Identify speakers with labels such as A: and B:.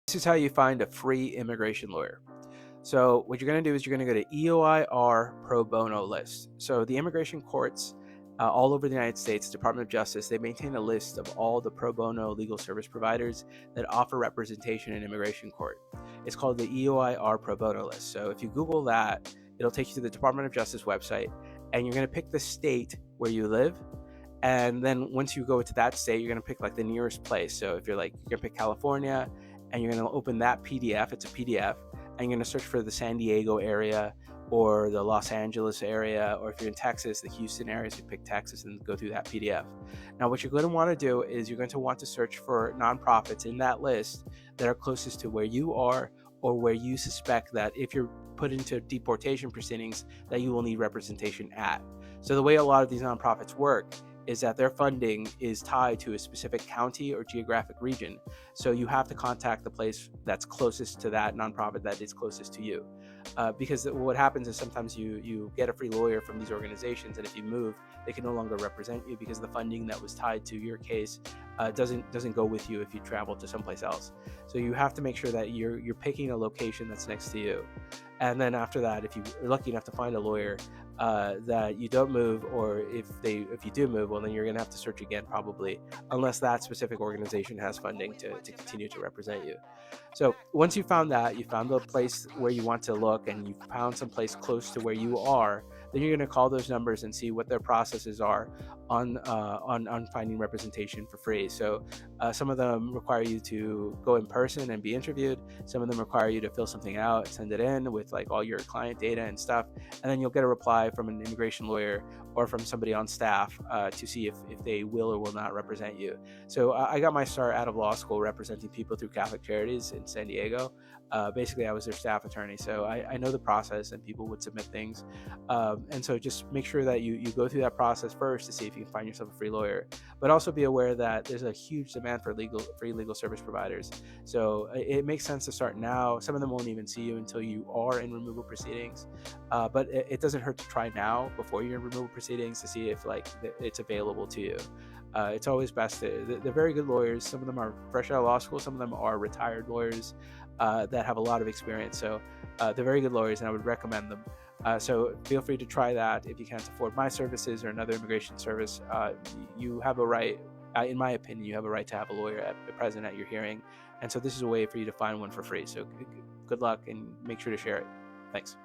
A: This is how you find a free immigration lawyer. So what you're going to do is you're going to go to EOIR Pro Bono List. So the immigration courts all over the United States, Department of Justice, they maintain a list of all the pro bono legal service providers that offer representation in immigration court. It's called the EOIR Pro Bono List. So if you Google that, it'll take you to the Department of Justice website, and you're going to pick the state where you live. And then once you go to that state, you're going to pick like the nearest place. So if you're going to pick California, and you're going to open that PDF, it's a PDF, and you're going to search for the San Diego area or the Los Angeles area, or if you're in Texas, the Houston area, so you pick Texas and go through that PDF. Now, what you're going to want to do is you're going to want to search for nonprofits in that list that are closest to where you are, or where you suspect that if you're put into deportation proceedings, that you will need representation at. So the way a lot of these nonprofits work is that their funding is tied to a specific county or geographic region. So you have to contact the place that's closest to that nonprofit that is closest to you. Because what happens is sometimes you get a free lawyer from these organizations, and if you move, they can no longer represent you because the funding that was tied to your case doesn't go with you if you travel to someplace else. So you have to make sure that you're picking a location that's next to you. And then after that, if you're lucky enough to find a lawyer that you don't move, or if you do move, well, then you're going to have to search again probably, unless that specific organization has funding to continue to represent you. So once you found that, you found the place where you want to look, and you found some place close to where you are, then you're going to call those numbers and see what their processes are on finding representation for free. So some of them require you to go in person and be interviewed. Some of them require you to fill something out, send it in with like all your client data and stuff, and then you'll get a reply from an immigration lawyer or from somebody on staff to see if they will or will not represent you. So I got my start out of law school representing people through Catholic Charities in San Diego. Basically, I was their staff attorney, so I know the process, and people would submit things. And so just make sure that you go through that process first to see if you can find yourself a free lawyer. But also be aware that there's a huge demand for free legal service providers. So it makes sense to start now. Some of them won't even see you until you are in removal proceedings. But it doesn't hurt to try now before you're in removal proceedings to see if like it's available to you. It's always best they're very good lawyers. Some of them are fresh out of law school. Some of them are retired lawyers that have a lot of experience. So they're very good lawyers, and I would recommend them. So feel free to try that. If you can't afford my services or another immigration service, you have a right, in my opinion, you have a right to have a lawyer present at your hearing. And so this is a way for you to find one for free. So good luck, and make sure to share it. Thanks.